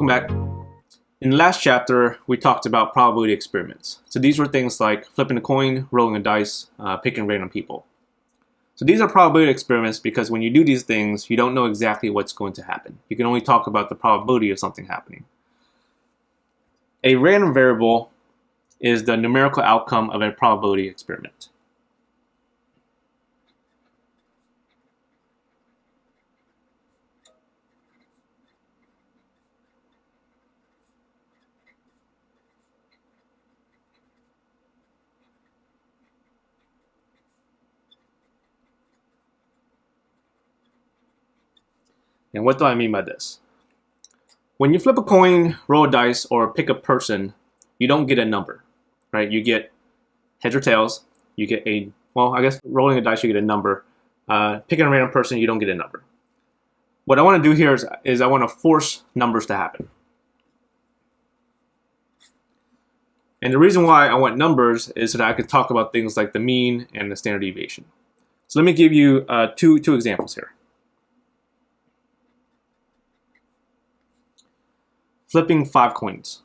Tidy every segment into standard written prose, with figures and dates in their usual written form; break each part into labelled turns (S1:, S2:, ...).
S1: Welcome back. In the last chapter, we talked about probability experiments. So these were things like flipping a coin, rolling a dice, picking random people. So these are probability experiments because when you do these things, you don't know exactly what's going to happen. You can only talk about the probability of something happening. A random variable is the numerical outcome of a probability experiment. And what do I mean by this? When you flip a coin, roll a dice, or pick a person, you don't get a number, right? You get heads or tails. You get I guess rolling a dice, you get a number. Picking a random person, you don't get a number. What I want to do here is I want to force numbers to happen. And the reason why I want numbers is so that I could talk about things like the mean and the standard deviation. So let me give you two examples here. Flipping 5 coins.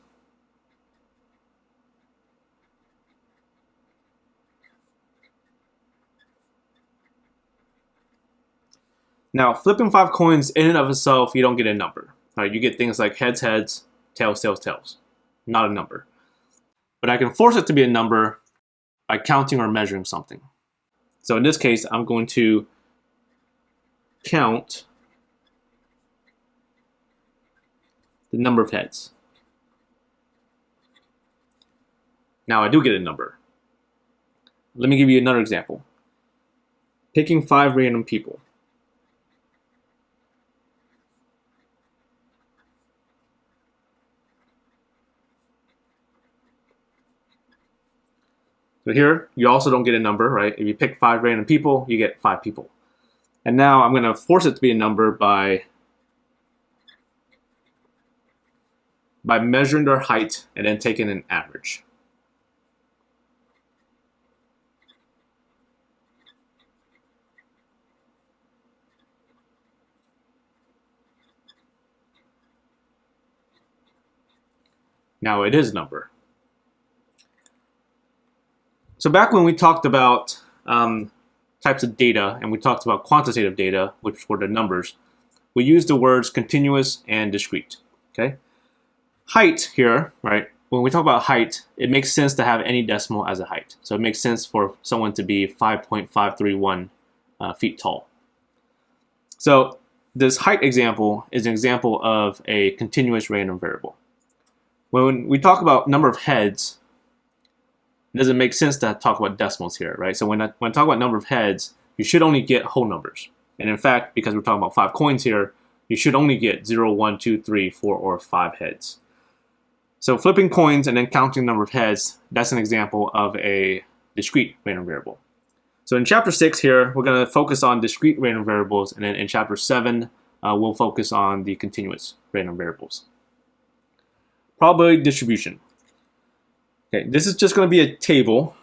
S1: Now, flipping 5 coins in and of itself, you don't get a number. Right? You get things like heads, heads, tails, tails, tails. Not a number. But I can force it to be a number by counting or measuring something. So in this case, I'm going to count the number of heads. Now I do get a number. Let me give you another example. Picking 5 random people. So here, you also don't get a number, right? If you pick 5 random people, you get 5 people. And now I'm going to force it to be a number by measuring their height and then taking an average. Now it is a number. So back when we talked about types of data and we talked about quantitative data, which were the numbers, we used the words continuous and discrete. Okay. Height here, right? When we talk about height, it makes sense to have any decimal as a height. So it makes sense for someone to be 5.531 feet tall. So this height example is an example of a continuous random variable. When we talk about number of heads, it doesn't make sense to talk about decimals here, right? So when I talk about number of heads, you should only get whole numbers. And in fact, because we're talking about 5 coins here, you should only get 0, 1, 2, 3, 4, or 5 heads. So flipping coins and then counting the number of heads, that's an example of a discrete random variable. So in chapter 6 here, we're going to focus on discrete random variables, and then in chapter 7, we'll focus on the continuous random variables. Probability distribution. Okay, this is just going to be a table.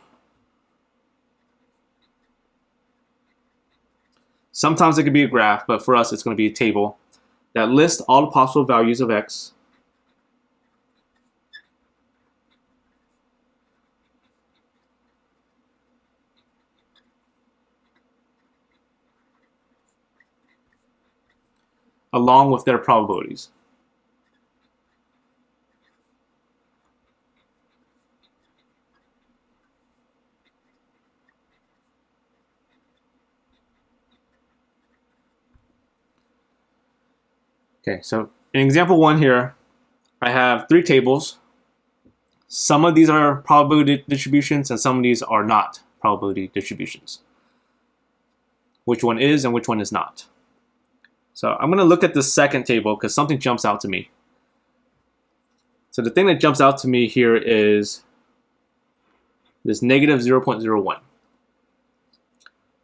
S1: Sometimes it could be a graph, but for us it's going to be a table that lists all the possible values of x along with their probabilities. Okay, so in example 1 here, I have 3 tables. Some of these are probability distributions and some of these are not probability distributions. Which one is and which one is not. So I'm going to look at the second table because something jumps out to me. So the thing that jumps out to me here is this negative 0.01.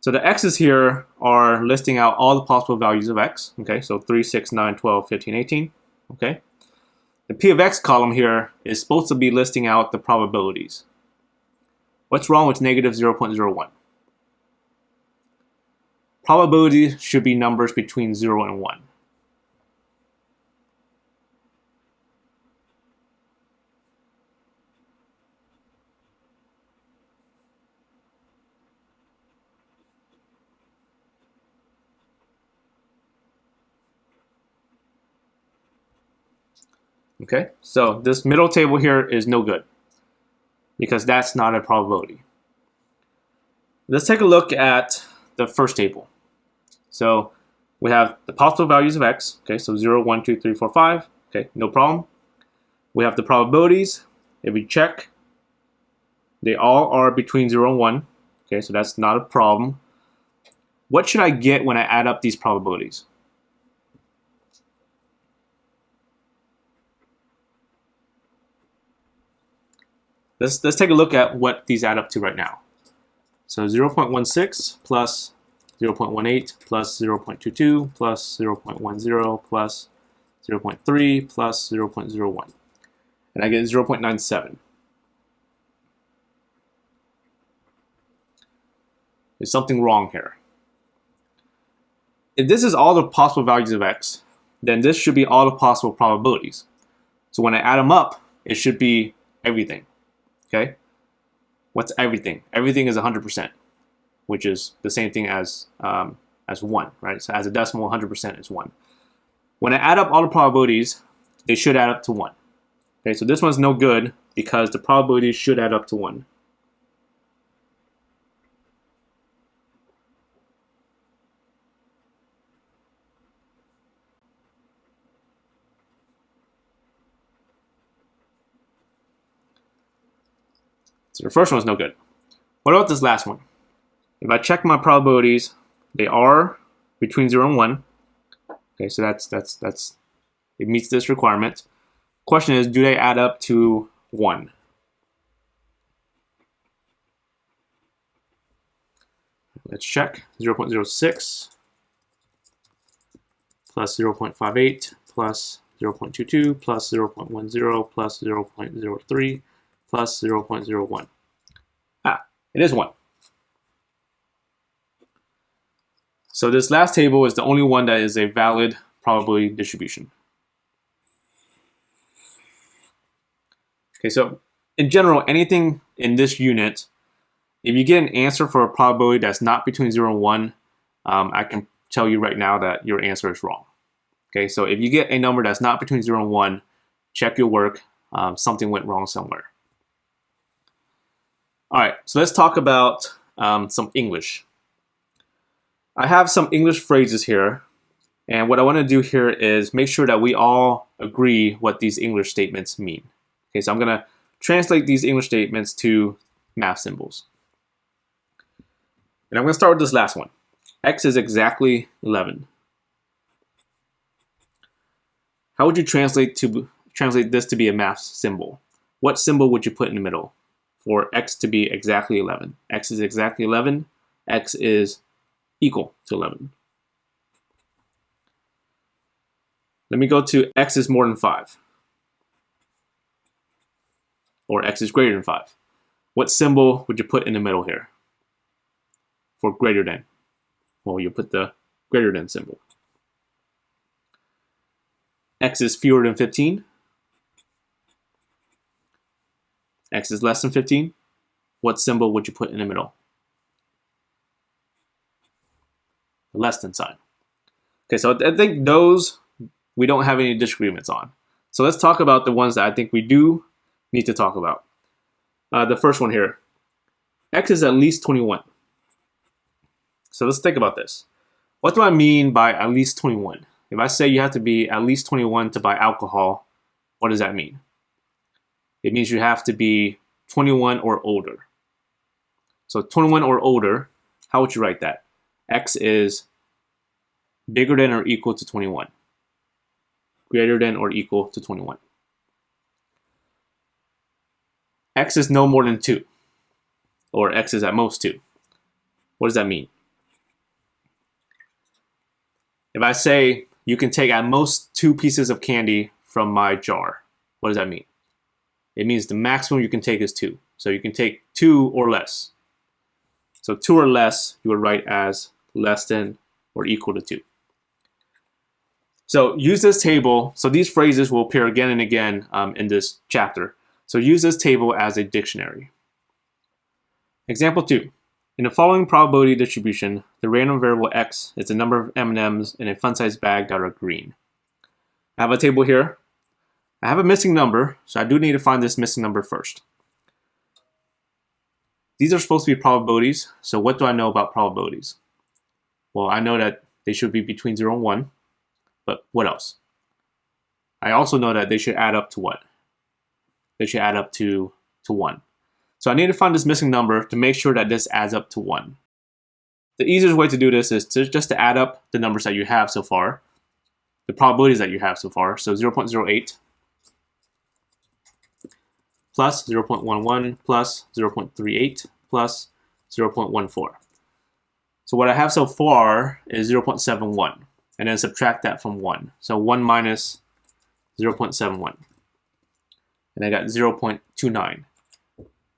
S1: So the x's here are listing out all the possible values of x. Okay, so 3, 6, 9, 12, 15, 18. Okay. The p of x column here is supposed to be listing out the probabilities. What's wrong with negative 0.01? Probabilities should be numbers between 0 and 1. Okay, so this middle table here is no good because that's not a probability. Let's take a look at the first table. So we have the possible values of x, okay, so 0, 1, 2, 3, 4, 5, okay, no problem. We have the probabilities. If we check, they all are between 0 and 1, okay, so that's not a problem. What should I get when I add up these probabilities? Let's take a look at what these add up to right now. So 0.16 plus 0.18 plus 0.22 plus 0.10 plus 0.3 plus 0.01. And I get 0.97. There's something wrong here. If this is all the possible values of x, then this should be all the possible probabilities. So when I add them up, it should be everything. Okay? What's everything? Everything is 100%, which is the same thing as 1, right? So as a decimal, 100% is 1. When I add up all the probabilities, they should add up to 1. Okay, so this one's no good because the probabilities should add up to 1. So the first one's no good. What about this last one? If I check my probabilities, they are between 0 and 1. Okay, so that's it meets this requirement. Question is, do they add up to 1? Let's check. 0.06 plus 0.58 plus 0.22 plus 0.10 plus 0.03 plus 0.01. It is 1. So this last table is the only one that is a valid probability distribution. Okay, so in general, anything in this unit, if you get an answer for a probability that's not between 0 and 1, I can tell you right now that your answer is wrong. Okay, so if you get a number that's not between 0 and 1, check your work. Something went wrong somewhere. All right, so let's talk about some English. I have some English phrases here, and what I want to do here is make sure that we all agree what these English statements mean. Okay, so I'm going to translate these English statements to math symbols. And I'm going to start with this last one. X is exactly 11. How would you translate this to be a math symbol? What symbol would you put in the middle for x to be exactly 11? X is exactly 11. X is equal to 11. Let me go to x is more than 5. Or x is greater than 5. What symbol would you put in the middle here for greater than? Well, you put the greater than symbol. X is fewer than 15. X is less than 15. What symbol would you put in the middle? The less than sign. Okay, so I think those we don't have any disagreements on. So let's talk about the ones that I think we do need to talk about. The first one here. X is at least 21. So let's think about this. What do I mean by at least 21? If I say you have to be at least 21 to buy alcohol, what does that mean? It means you have to be 21 or older. So 21 or older, how would you write that? X is bigger than or equal to 21. Greater than or equal to 21. X is no more than 2. Or X is at most 2. What does that mean? If I say you can take at most 2 pieces of candy from my jar, what does that mean? It means the maximum you can take is 2. So you can take 2 or less. So 2 or less, you would write as less than or equal to 2. So use this table. So these phrases will appear again and again in this chapter. So use this table as a dictionary. Example 2. In the following probability distribution, the random variable x is the number of M&Ms in a fun-sized bag that are green. I have a table here. I have a missing number, so I do need to find this missing number first. These are supposed to be probabilities, so what do I know about probabilities? Well, I know that they should be between 0 and 1, but what else? I also know that they should add up to what? They should add up to 1. So I need to find this missing number to make sure that this adds up to 1. The easiest way to do this is just to add up the numbers that you have so far, the probabilities that you have so far. So 0.08 plus 0.11 plus 0.38 plus 0.14. So what I have so far is 0.71, and then subtract that from 1. So 1 minus 0.71, and I got 0.29.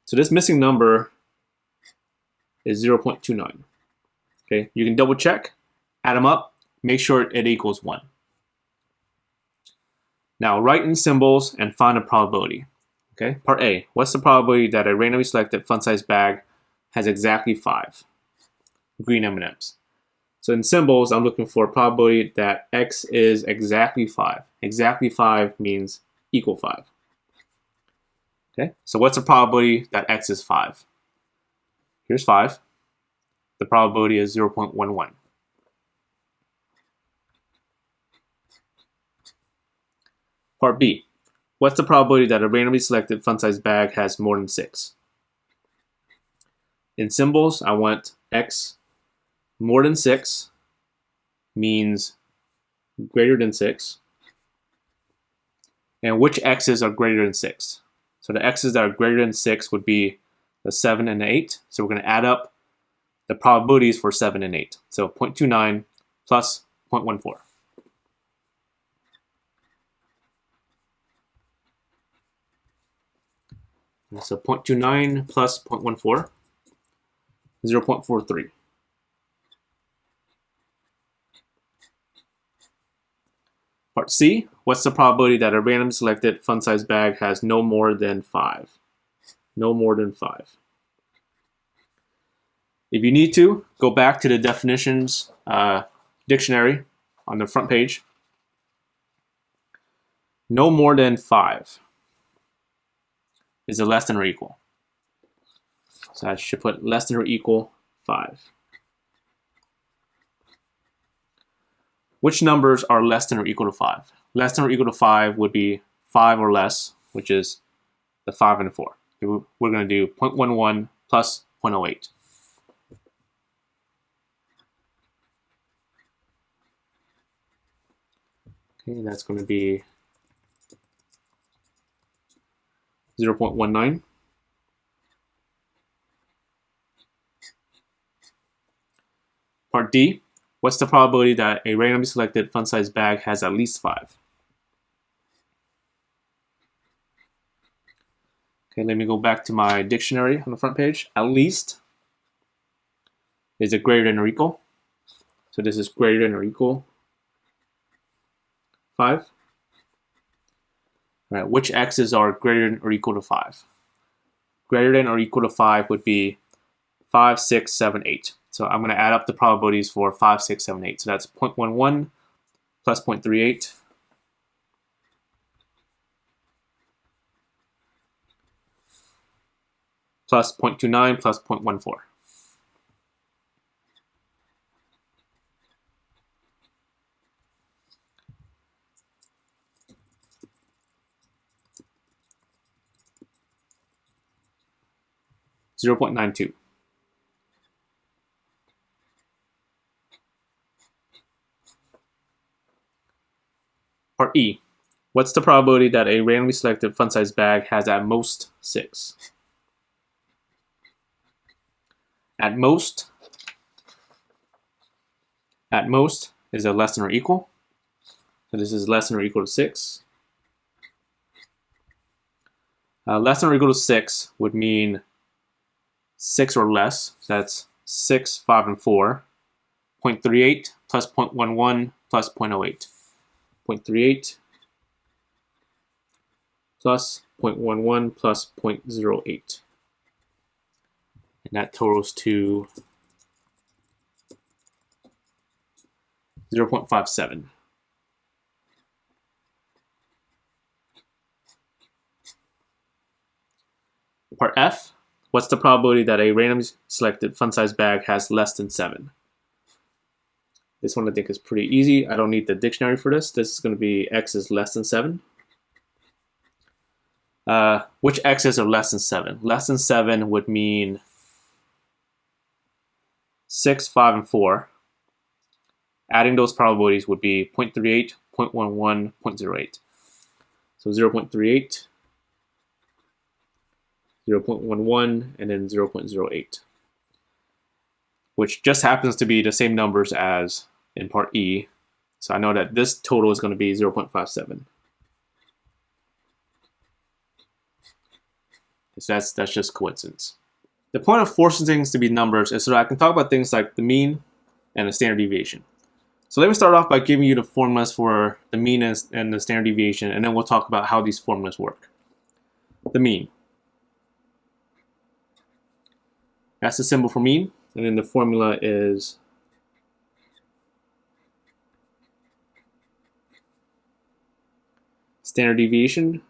S1: So this missing number is 0.29. Okay, you can double check, add them up, make sure it equals 1. Now write in symbols and find a probability. Okay, part A, what's the probability that a randomly selected fun-sized bag has exactly 5 green M&Ms? So in symbols, I'm looking for a probability that X is exactly 5. Exactly 5 means equal 5. Okay, so what's the probability that X is 5? Here's 5. The probability is 0.11. Part B, what's the probability that a randomly selected fun-sized bag has more than 6? In symbols, I want X more than 6 means greater than 6. And which X's are greater than 6? So the X's that are greater than 6 would be the 7 and the 8. So we're going to add up the probabilities for 7 and 8. So 0.29 plus 0.14. So 0.29 plus 0.14, 0.43. Part C, what's the probability that a randomly selected fun-sized bag has no more than 5? No more than 5. If you need to, go back to the definitions dictionary on the front page. No more than 5 is a less than or equal. So I should put less than or equal 5. Which numbers are less than or equal to 5? Less than or equal to 5 would be 5 or less, which is the 5 and the 4. We're going to do 0.11 plus 0.08. Okay, that's going to be 0.19. Part D, what's the probability that a randomly selected fun-sized bag has at least 5? Okay, let me go back to my dictionary on the front page. At least is it greater than or equal? So this is greater than or equal 5. All right, which X's are greater than or equal to 5? Greater than or equal to 5 would be 5, 6, 7, 8. So I'm going to add up the probabilities for 5, 6, 7, 8. So that's 0.11 plus 0.38 plus 0.29 plus 0.14. (0.92). Part E. What's the probability that a randomly selected fun-sized bag has at most 6? At most is a less than or equal. So this is less than or equal to 6. Less than or equal to 6 would mean 6 or less. So that's 6, 5, and 4. 0.38 plus 0.11 plus 0.08. 0.38 plus 0.11 plus 0.08. And that totals to 0.57. part F, what's the probability that a randomly selected fun size bag has less than 7? This one I think is pretty easy. I don't need the dictionary for this. This is going to be X is less than 7. Which X's are less than 7? Less than 7 would mean 6, 5, and 4. Adding those probabilities would be 0.38, 0.11, 0.08. So 0.38, 0.11, and then 0.08, which just happens to be the same numbers as in part E. So I know that this total is going to be 0.57. So that's just coincidence. The point of forcing things to be numbers is so that I can talk about things like the mean and the standard deviation. So let me start off by giving you the formulas for the mean and the standard deviation, and then we'll talk about how these formulas work. The mean. That's the symbol for mean, and then the formula is standard deviation.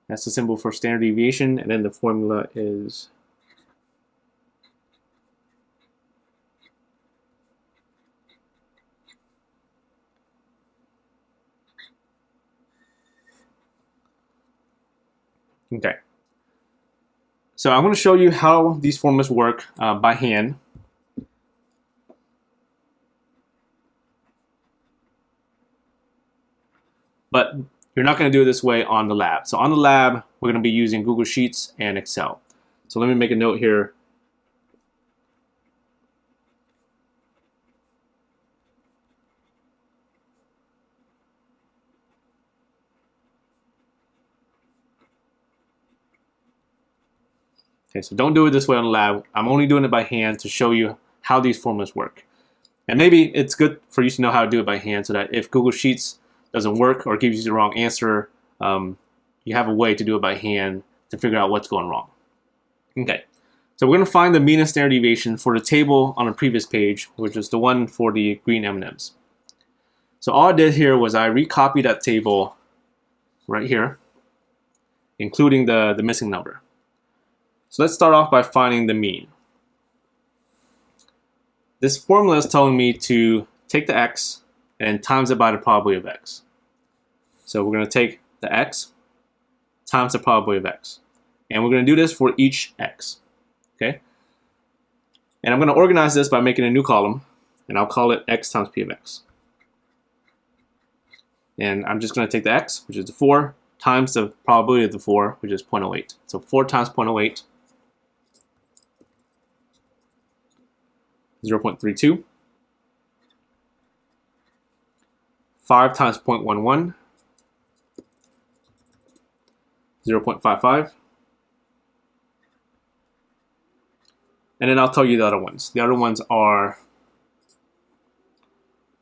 S1: That's the symbol for standard deviation, and then the formula is okay. So I'm going to show you how these formulas work by hand. But you're not going to do it this way on the lab. So on the lab, we're going to be using Google Sheets and Excel. So let me make a note here. Okay, so don't do it this way on the lab. I'm only doing it by hand to show you how these formulas work. And maybe it's good for you to know how to do it by hand so that if Google Sheets doesn't work or gives you the wrong answer, you have a way to do it by hand to figure out what's going wrong. Okay, so we're going to find the mean and standard deviation for the table on the previous page, which is the one for the green M&Ms. So all I did here was I recopied that table right here, including the missing number. So let's start off by finding the mean. This formula is telling me to take the x and times it by the probability of x. So we're going to take the x times the probability of x. And we're going to do this for each x. Okay? And I'm going to organize this by making a new column, and I'll call it x times p of x. And I'm just going to take the x, which is the 4, times the probability of the 4, which is 0.08. So 4 times 0.08, 0.32. 5 times 0.11, 0.55. And then I'll tell you the other ones. The other ones are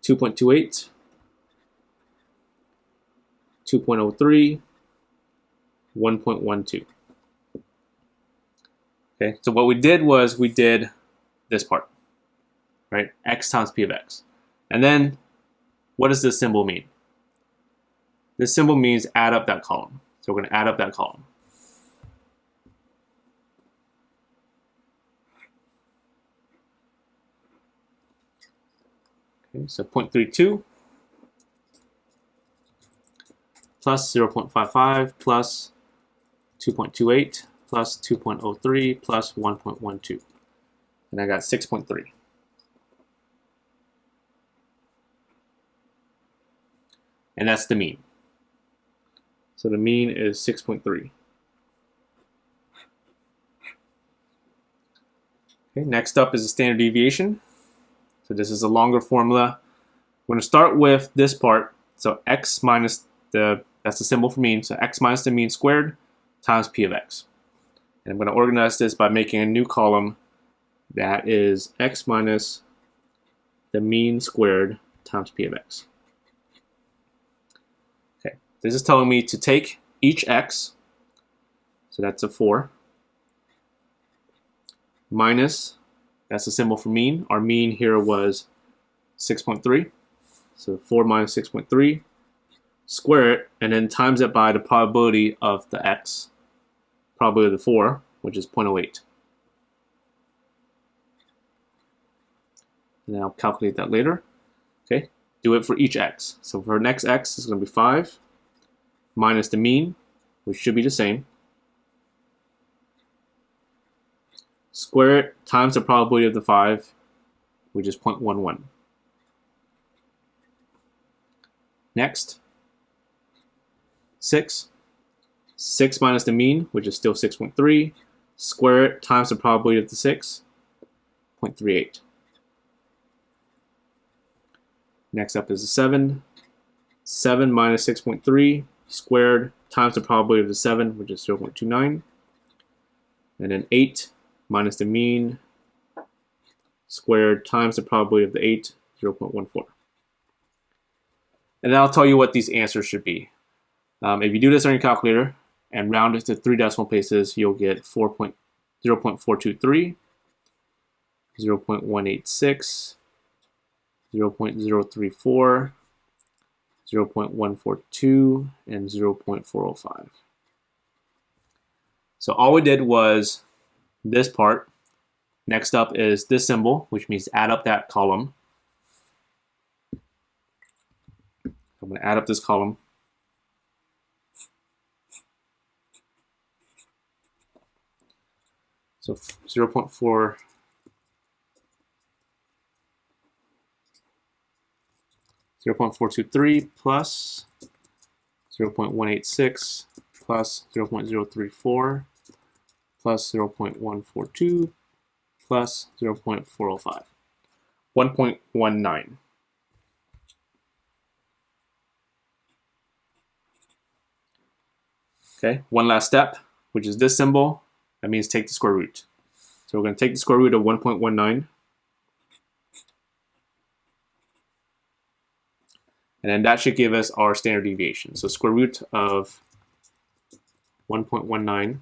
S1: 2.28, 2.03, 1.12. Okay, so what we did was we did this part, right? X times p of x. And then what does this symbol mean? This symbol means add up that column. So we're going to add up that column. Okay, so 0.32 plus 0.55 plus 2.28 plus 2.03 plus 1.12. And I got 6.3. And that's the mean. So the mean is 6.3. Okay, next up is the standard deviation. So this is a longer formula. We're going to start with this part. So x minus that's the symbol for mean. So x minus the mean squared times p of x. And I'm going to organize this by making a new column that is x minus the mean squared times p of x. Okay, this is telling me to take each x, so that's a 4, minus, that's the symbol for mean. Our mean here was 6.3. So 4 minus 6.3, square it, and then times it by the probability of the x. probability of the 4, which is 0.08. And I'll calculate that later. Okay, do it for each x. So for next x, it's going to be 5 minus the mean, which should be the same, square it times the probability of the 5, which is 0.11. Next, 6 minus the mean, which is still 6.3, square it times the probability of the 6, 0.38. Next up is the 7 minus 6.3 squared times the probability of the 7, which is 0.29. And then 8 minus the mean squared times the probability of the 8, 0.14. And then I'll tell you what these answers should be. If you do this on your calculator and round it to 3 decimal places, you'll get 0.423, 0.186, 0.034, 0.142, and 0.405. So all we did was this part. Next up is this symbol, which means add up that column. I'm going to add up this column. So 0.4, 0.423 plus 0.186 plus 0.034 plus 0.142 plus 0.405, 1.19. Okay, one last step, which is this symbol. That means take the square root. So we're going to take the square root of 1.19. And then that should give us our standard deviation. So square root of 1.19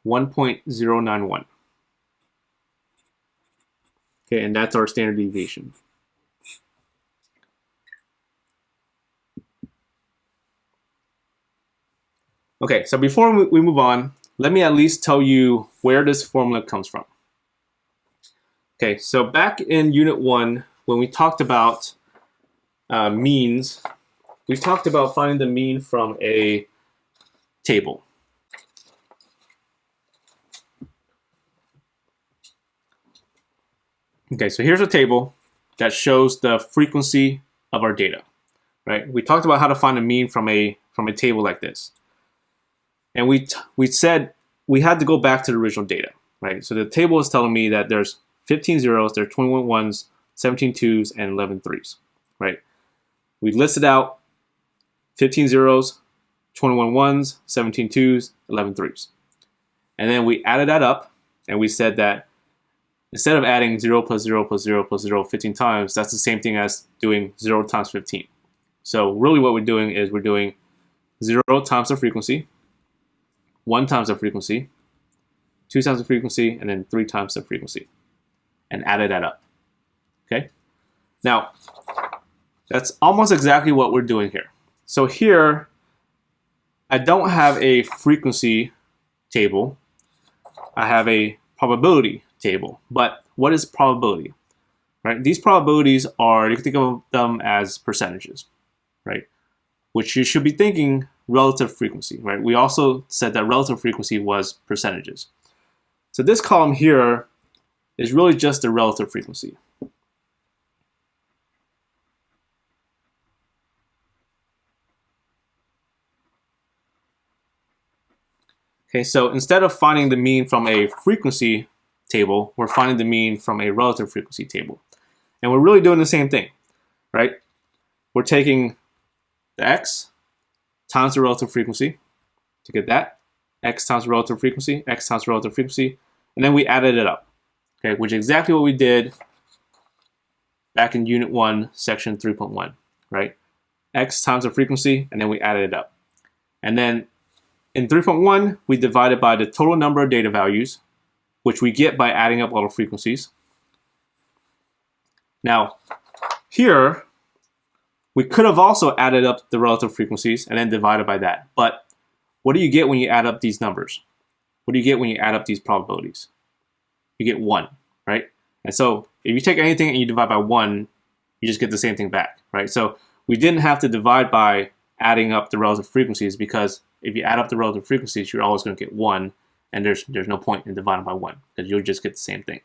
S1: 1.091. Okay, and that's our standard deviation. Okay, so before we move on, let me at least tell you where this formula comes from. Okay, so back in Unit 1, when we talked about means, we talked about finding the mean from a table. Okay, so here's a table that shows the frequency of our data, right? We talked about how to find a mean from a table like this. And we said we had to go back to the original data, right? So the table is telling me that there's 15 zeros, there are 21 ones, 17 twos, and 11 threes, right? We listed out 15 zeros, 21 ones, 17 twos, 11 threes. And then we added that up, and we said that instead of adding 0 plus 0 plus 0 plus 0 15 times, that's the same thing as doing 0 times 15. So really what we're doing is we're doing 0 times the frequency, 1 times the frequency, 2 times the frequency, and then 3 times the frequency, and added that up. Okay? Now, that's almost exactly what we're doing here. So here, I don't have a frequency table. I have a probability table. But what is probability? Right? These probabilities are, you can think of them as percentages, right? Which you should be thinking relative frequency, right? We also said that relative frequency was percentages. So this column here is really just the relative frequency. Okay, so instead of finding the mean from a frequency table, we're finding the mean from a relative frequency table. And we're really doing the same thing, right? We're taking the x times the relative frequency to get that, x times the relative frequency, x times the relative frequency, and then we added it up, okay, which is exactly what we did back in Unit 1, Section 3.1, right? X times the frequency, and then we added it up. And then in 3.1, we divided by the total number of data values, which we get by adding up all the frequencies. Now, here, We could have also added up the relative frequencies and then divided by that. But what do you get when you add up these numbers? What do you get when you add up these probabilities? You get 1, right? And so if you take anything and you divide by 1, you just get the same thing back, right? So we didn't have to divide by adding up the relative frequencies, because if you add up the relative frequencies, you're always going to get 1, and there's no point in dividing by 1, because you'll just get the same thing.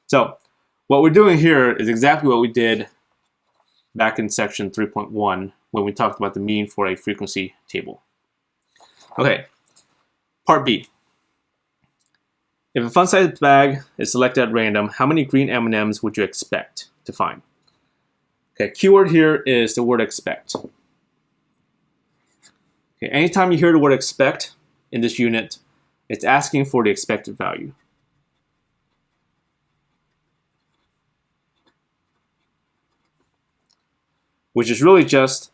S1: So what we're doing here is exactly what we did back in section 3.1 when we talked about the mean for a frequency table. Okay, part B. If a fun-sized bag is selected at random, how many green M&Ms would you expect to find? Okay, keyword here is the word expect. Okay, anytime you hear the word expect in this unit, it's asking for the expected value. Which is really just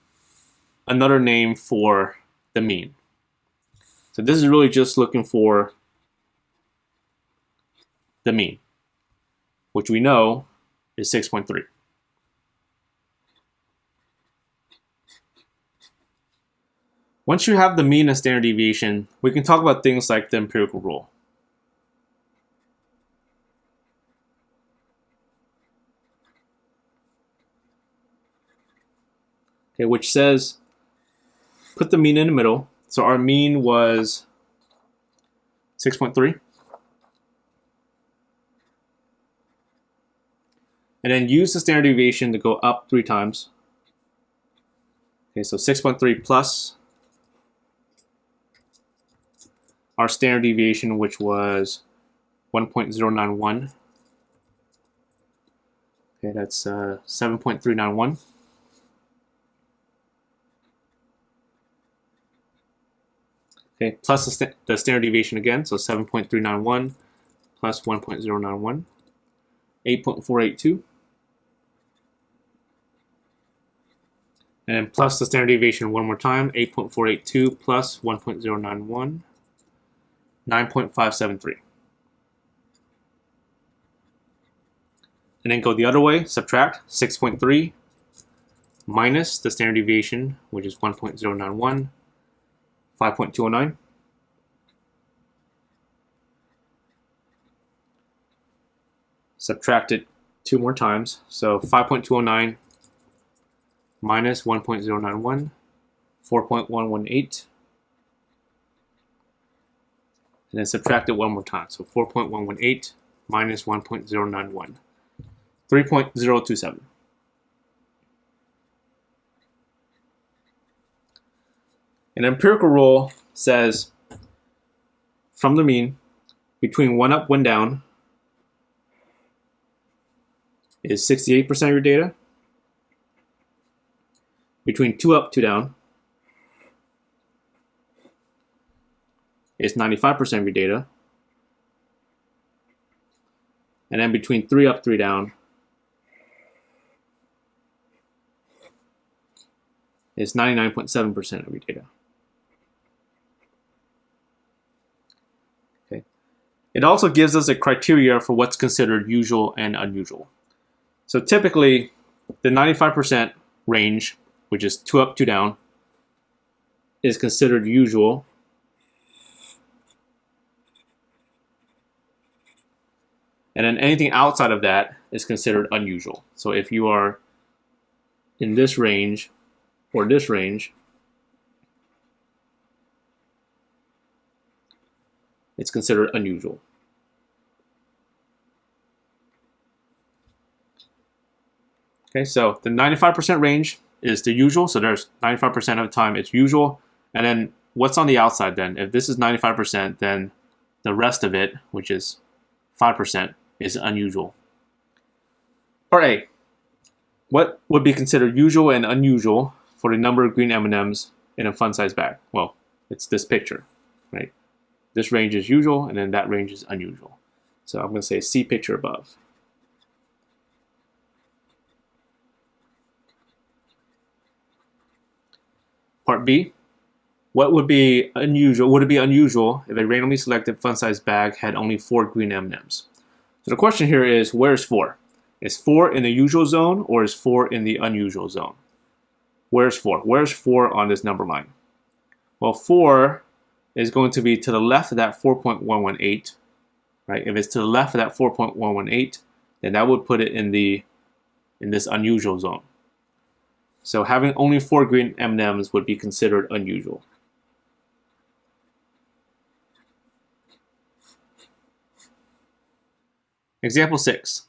S1: another name for the mean. So this is really just looking for the mean, which we know is 6.3. Once you have the mean and standard deviation, we can talk about things like the empirical rule. Okay, which says put the mean in the middle. So our mean was 6.3. And then use the standard deviation to go up 3 times. Okay, so 6.3 plus our standard deviation, which was 1.091. Okay, that's 7.391. Okay, plus the standard deviation again, so 7.391 plus 1.091, 8.482. And then plus the standard deviation one more time, 8.482 plus 1.091, 9.573. And then go the other way, subtract 6.3 minus the standard deviation, which is 1.091, 5.209. Subtract it 2 more times, so 5.209 minus 1.091, 4.118, and then subtract it 1 more time, so 4.118 minus 1.091, 3.027. An empirical rule says from the mean, between 1 up, 1 down is 68% of your data. Between 2 up, 2 down is 95% of your data. And then between 3 up, 3 down is 99.7% of your data. Okay. It also gives us a criteria for what's considered usual and unusual. So typically, the 95% range, which is 2 up, 2 down, is considered usual. And then anything outside of that is considered unusual. So if you are in this range or this range, it's considered unusual. Okay, so the 95% range is the usual, so there's 95% of the time it's usual. And then what's on the outside then? If this is 95%, then the rest of it, which is 5%, is unusual. Part A. What would be considered usual and unusual for the number of green M&Ms in a fun-sized bag? Well, it's this picture, right? This range is usual, and then that range is unusual. So I'm going to say see picture above. Part B, what would be unusual? Would it be unusual if a randomly selected fun-sized bag had only 4 green M&Ms? So the question here is, where's 4? Is 4 in the usual zone or is 4 in the unusual zone? Where's 4? Where's 4 on this number line? Well, 4 is going to be to the left of that 4.118, right? If it's to the left of that 4.118, then that would put it in this unusual zone. So having only 4 green M&Ms would be considered unusual. Example 6.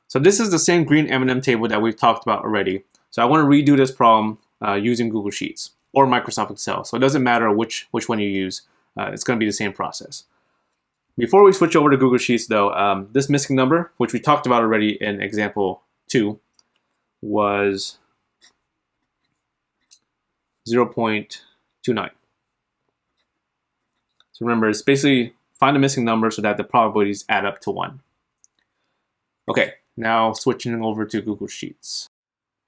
S1: So this is the same green M&M table that we've talked about already. So I want to redo this problem using Google Sheets or Microsoft Excel. So it doesn't matter which one you use. It's going to be the same process. Before we switch over to Google Sheets though, this missing number, which we talked about already in example 2, was 0.29. So remember, it's basically find a missing number so that the probabilities add up to 1. Okay, now switching over to Google Sheets.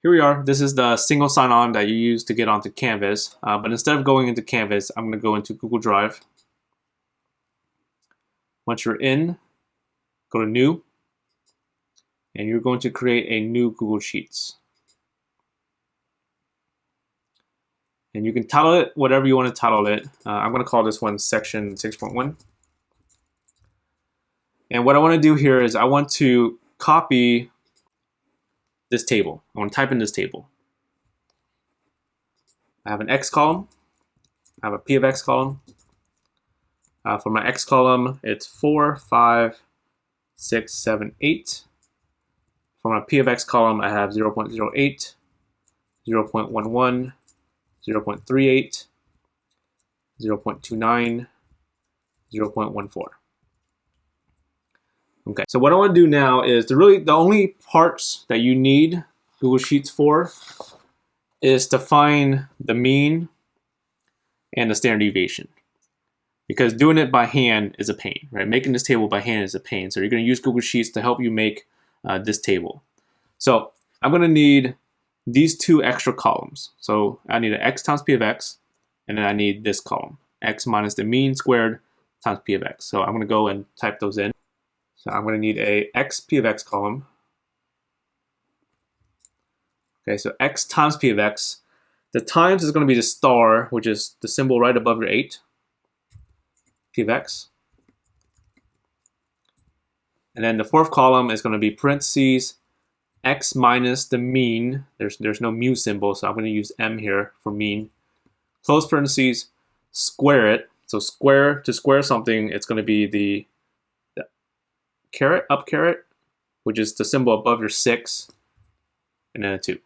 S1: Here we are. This is the single sign-on that you use to get onto Canvas. But instead of going into Canvas, I'm going to go into Google Drive. Once you're in, go to New, and you're going to create a new Google Sheets. And you can title it whatever you want to title it. I'm going to call this one Section 6.1. And what I want to do here is I want to copy this table. I want to type in this table. I have an X column. I have a P of X column. For my X column, it's 4, 5, 6, 7, 8. For my P of X column, I have 0.08, 0.11, 0.38, 0.29, 0.14. Okay, so what I want to do now is the only parts that you need Google Sheets for is to find the mean and the standard deviation. Because doing it by hand is a pain, right? Making this table by hand is a pain. So you're going to use Google Sheets to help you make this table. So I'm going to need these 2 extra columns. So I need an X times P of X, and then I need this column, X minus the mean squared times P of X. So I'm going to go and type those in. So I'm going to need a X P of X column. Okay, so X times P of X. The times is going to be the star, which is the symbol right above your 8. P of X. And then the 4th column is going to be parentheses, X minus the mean. There's no mu symbol, so I'm going to use M here for mean. Close parentheses, square it. So to square something, it's going to be the caret, up caret, which is the symbol above your 6, and then a 2.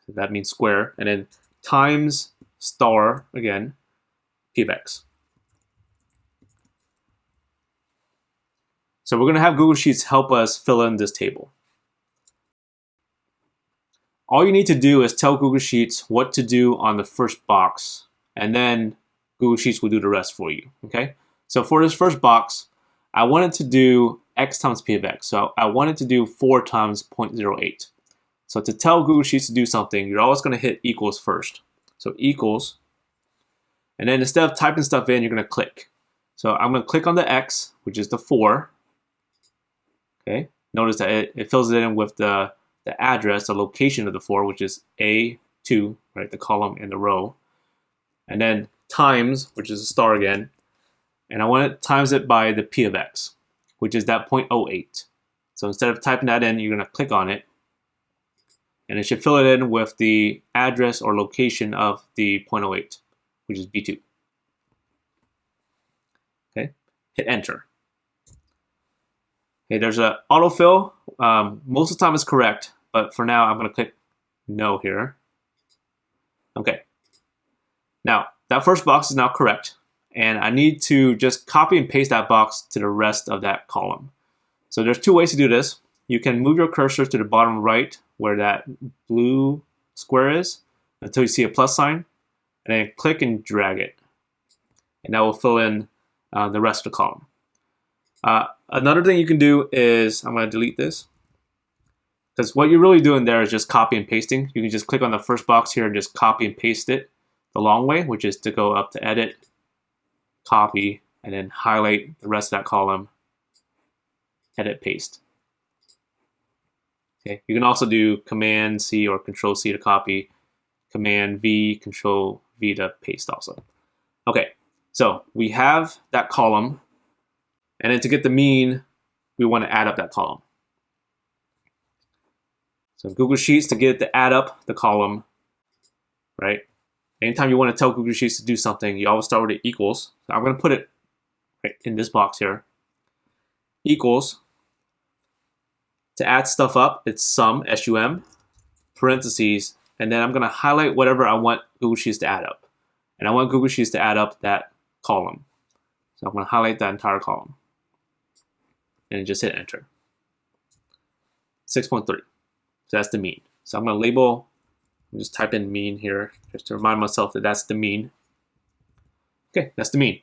S1: So that means square. And then times star, again, P of X. So we're going to have Google Sheets help us fill in this table. All you need to do is tell Google Sheets what to do on the first box, and then Google Sheets will do the rest for you, okay? So for this first box, I wanted to do X times P of X. So I wanted to do 4 times 0.08. So to tell Google Sheets to do something, you're always going to hit equals first. So equals, and then instead of typing stuff in, you're going to click. So I'm going to click on the X, which is the 4. Okay, notice that it fills it in with the address, the location of the 4, which is A2, right, the column and the row. And then times, which is a star again. And I want to times it by the P of X, which is that 0.08. So instead of typing that in, you're going to click on it. And it should fill it in with the address or location of the 0.08, which is B2. Okay, hit enter. Okay, there's an autofill. Most of the time it's correct, but for now I'm going to click no here. Okay. Now, that first box is now correct, and I need to just copy and paste that box to the rest of that column. So there's 2 ways to do this. You can move your cursor to the bottom right where that blue square is until you see a plus sign, and then click and drag it. And that will fill in the rest of the column. Another thing you can do is, I'm going to delete this, because what you're really doing there is just copy and pasting. You can just click on the first box here and just copy and paste it the long way, which is to go up to edit, copy, and then highlight the rest of that column, edit, paste. Okay. You can also do Command C or Control C to copy, Command V, Control V to paste also. Okay, so we have that column, and then to get the mean, we want to add up that column. So Google Sheets, to get it to add up the column, right? Anytime you want to tell Google Sheets to do something, you always start with the equals. So I'm going to put it right in this box here. Equals. To add stuff up, it's sum, S-U-M, parentheses, and then I'm going to highlight whatever I want Google Sheets to add up. And I want Google Sheets to add up that column. So I'm going to highlight that entire column. And just hit enter. 6.3. So that's the mean. So I'm going to label, just type in mean here, just to remind myself that that's the mean. Okay, that's the mean.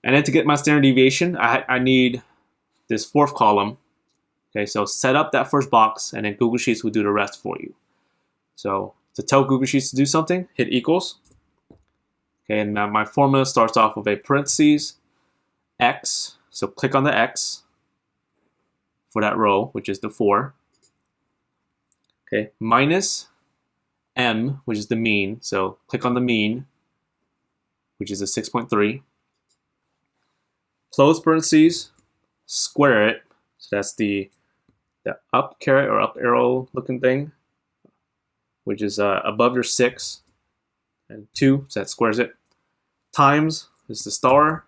S1: And then to get my standard deviation, I need this fourth column. Okay, so set up that first box, and then Google Sheets will do the rest for you. So to tell Google Sheets to do something, hit equals. Okay, and now my formula starts off with a parentheses, X. So click on the X for that row, which is the 4. Okay, minus M, which is the mean. So click on the mean, which is a 6.3. Close parentheses, square it. So that's the up caret or up arrow looking thing, which is above your 6 and 2, so that squares it. Times is the star.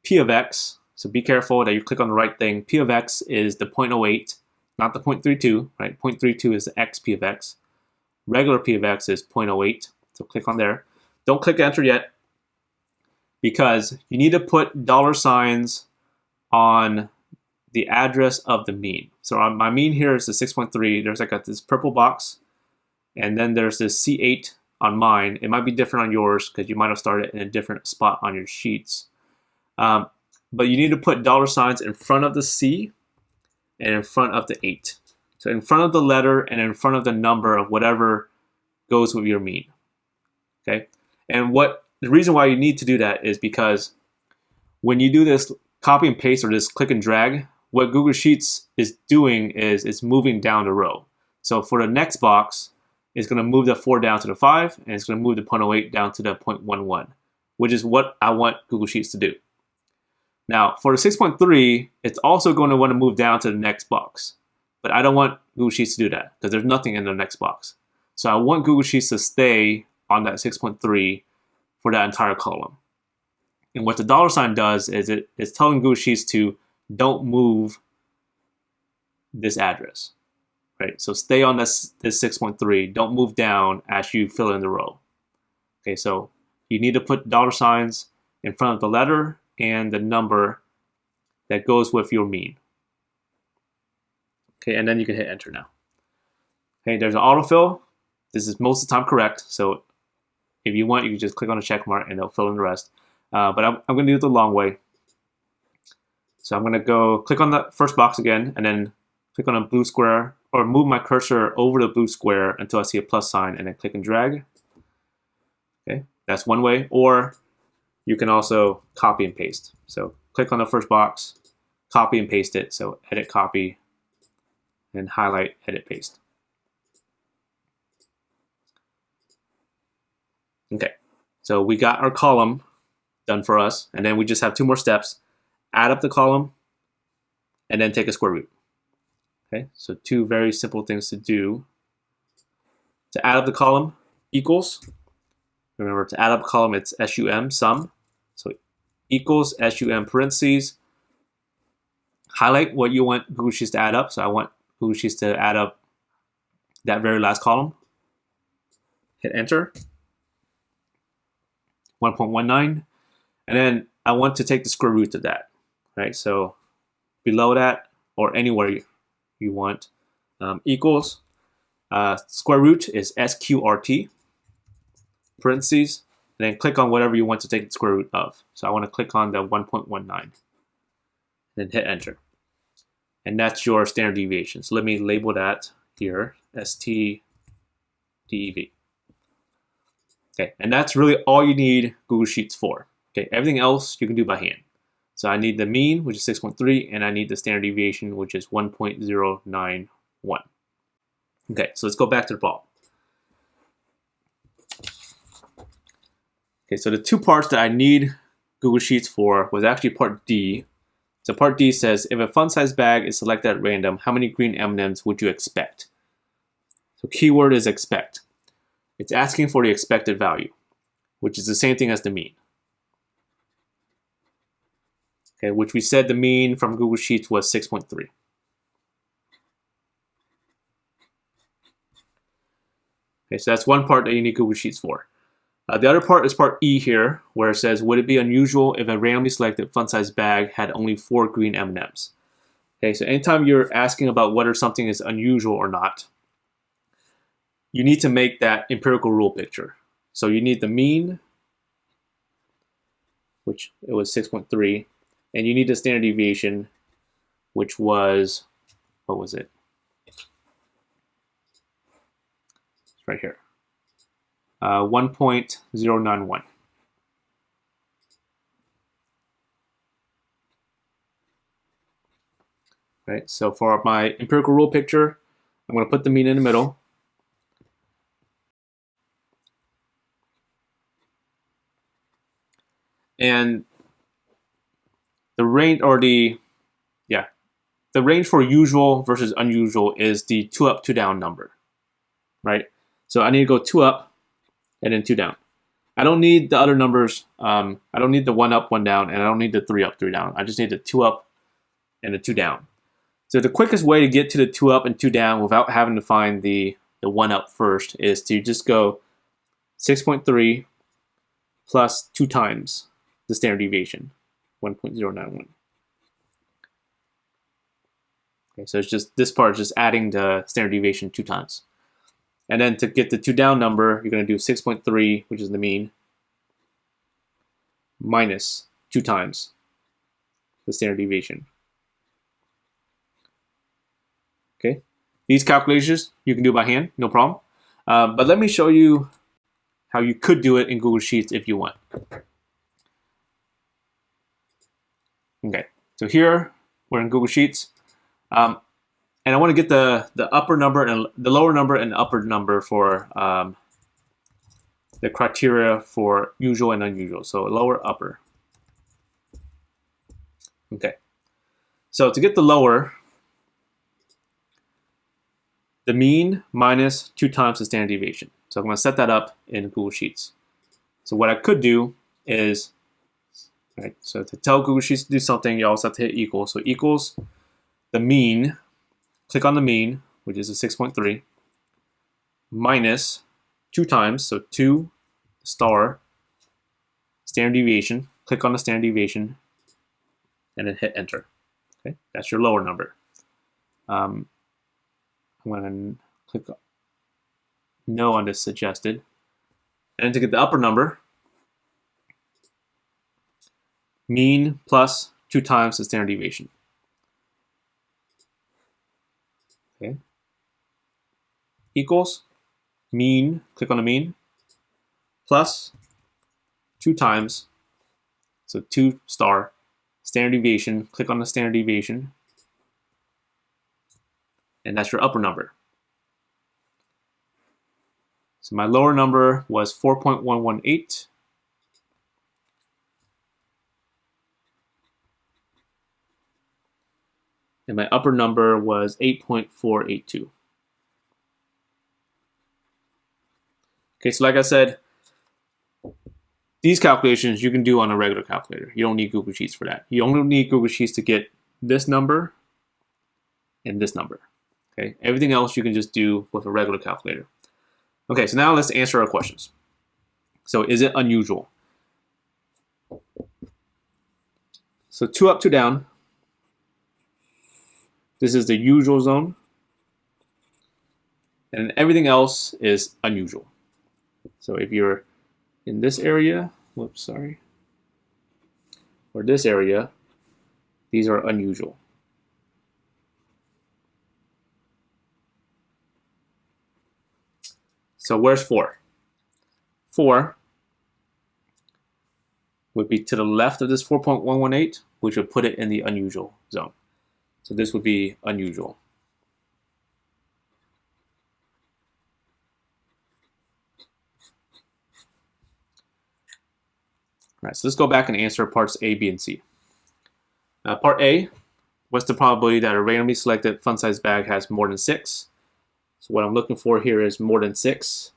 S1: P of X, so be careful that you click on the right thing. P of X is the 0.08, not the 0.32, right? 0.32 is the X P of X. Regular P of X is 0.08, so click on there. Don't click enter yet, because you need to put dollar signs on the address of the mean. So my mean here is the 6.3. There's like this purple box, and then there's this C8 on mine. It might be different on yours because you might have started in a different spot on your sheets. But you need to put dollar signs in front of the C and in front of the 8. So in front of the letter and in front of the number of whatever goes with your mean. Okay, and the reason why you need to do that is because when you do this copy and paste or this click and drag, what Google Sheets is doing is it's moving down the row. So for the next box, it's going to move the 4 down to the 5, and it's going to move the 0.08 down to the 0.11, which is what I want Google Sheets to do. Now, for the 6.3, it's also going to want to move down to the next box. But I don't want Google Sheets to do that because there's nothing in the next box. So I want Google Sheets to stay on that 6.3 for that entire column. And what the dollar sign does is it's telling Google Sheets to don't move this address, right? So stay on this 6.3. Don't move down as you fill in the row. Okay, so you need to put dollar signs in front of the letter and the number that goes with your mean. Okay, and then you can hit enter now. Okay, there's an autofill. This is most of the time correct. So if you want, you can just click on the check mark and it'll fill in the rest. But I'm going to do it the long way. So I'm going to go click on the first box again, and then click on a blue square, or move my cursor over the blue square until I see a plus sign, and then click and drag. Okay, that's one way. Or you can also copy and paste. So click on the first box, copy and paste it. So edit, copy, and highlight, edit, paste. Okay, so we got our column done for us, and then we just have 2 more steps. Add up the column, and then take a square root. Okay, so 2 very simple things to do. To add up the column, equals. Remember, to add up a column, it's SUM, sum. So equals SUM parentheses. Highlight what you want Google Sheets to add up. So I want Google Sheets to add up that very last column. Hit enter. 1.19. And then I want to take the square root of that. Right, so below that or anywhere you want, equals square root is SQRT, parentheses, and then click on whatever you want to take the square root of. So I want to click on the 1.19, then hit enter. And that's your standard deviation. So let me label that here, STDEV. Okay, and that's really all you need Google Sheets for. Okay, everything else you can do by hand. So I need the mean, which is 6.3, and I need the standard deviation, which is 1.091. Okay, so let's go back to the problem. Okay, so the two parts that I need Google Sheets for was actually part D. So part D says, if a fun size bag is selected at random, how many green M&Ms would you expect? So keyword is expect. It's asking for the expected value, which is the same thing as the mean. Okay, which we said the mean from Google Sheets was 6.3. Okay, so that's one part that you need Google Sheets for. The other part is part E here, where it says, would it be unusual if a randomly selected fun size bag had only 4 green M&Ms? Okay, so anytime you're asking about whether something is unusual or not, you need to make that empirical rule picture. So you need the mean, which it was 6.3, and you need the standard deviation, which was, what was it? It's right here, 1.091. Right, so for my empirical rule picture, I'm going to put the mean in the middle. And the range, or the range for usual versus unusual is the 2 up, 2 down number, right? So I need to go 2 up and then 2 down. I don't need the other numbers. I don't need the 1 up, 1 down, and I don't need the 3 up, 3 down. I just need the 2 up and the 2 down. So the quickest way to get to the 2 up and 2 down without having to find the 1 up first is to just go 6.3 plus 2 times the standard deviation, 1.091. Okay, so it's just this part is just adding the standard deviation 2 times. And then to get the 2 down number, you're going to do 6.3, which is the mean, minus 2 times the standard deviation. Okay, these calculations you can do by hand, no problem. But let me show you how you could do it in Google Sheets if you want. Okay, so here we're in Google Sheets. And I want to get the upper number and the lower number and the upper number for the criteria for usual and unusual. So lower, upper. Okay. So to get the lower, the mean minus 2 times the standard deviation. So I'm going to set that up in Google Sheets. So what I could do is, right, so to tell Google Sheets to do something, you also have to hit equal. So equals the mean, click on the mean, which is a 6.3, minus 2 times, so 2 star standard deviation, click on the standard deviation, and then hit enter. Okay, that's your lower number. I'm going to click no on this suggested. And to get the upper number, mean plus 2 times the standard deviation. Okay. Equals mean, click on the mean, plus 2 times, so 2 star, standard deviation, click on the standard deviation, and that's your upper number. So my lower number was 4.118. And my upper number was 8.482. Okay, so like I said, these calculations you can do on a regular calculator. You don't need Google Sheets for that. You only need Google Sheets to get this number and this number. Okay, everything else you can just do with a regular calculator. Okay, so now let's answer our questions. So is it unusual? So 2 up, 2 down. This is the usual zone. And everything else is unusual. So if you're in this area, whoops, sorry, or this area, these are unusual. So where's 4? 4 would be to the left of this 4.118, which would put it in the unusual zone. So this would be unusual. right, so let's go back and answer parts A, B, and C. Part A, what's the probability that a randomly selected fun size bag has more than 6? So what I'm looking for here is more than 6.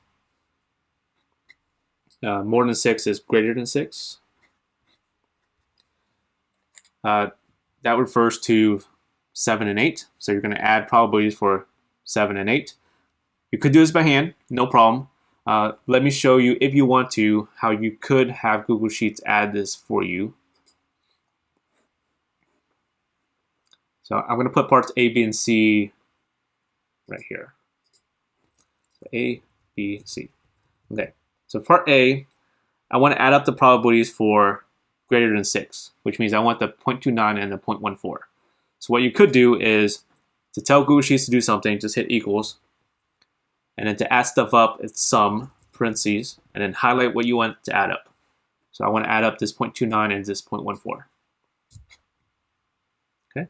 S1: More than 6 is greater than 6. That refers to 7 and 8. So you're going to add probabilities for 7 and 8. You could do this by hand, no problem. Let me show you, if you want to, how you could have Google Sheets add this for you. So I'm going to put parts A, B, and C right here. So A, B, C. Okay, so part A, I want to add up the probabilities for greater than 6, which means I want the 0.29 and the 0.14. So what you could do is, to tell Google Sheets to do something, just hit equals. And then to add stuff up, it's sum, parentheses, and then highlight what you want to add up. So I want to add up this 0.29 and this 0.14. Okay,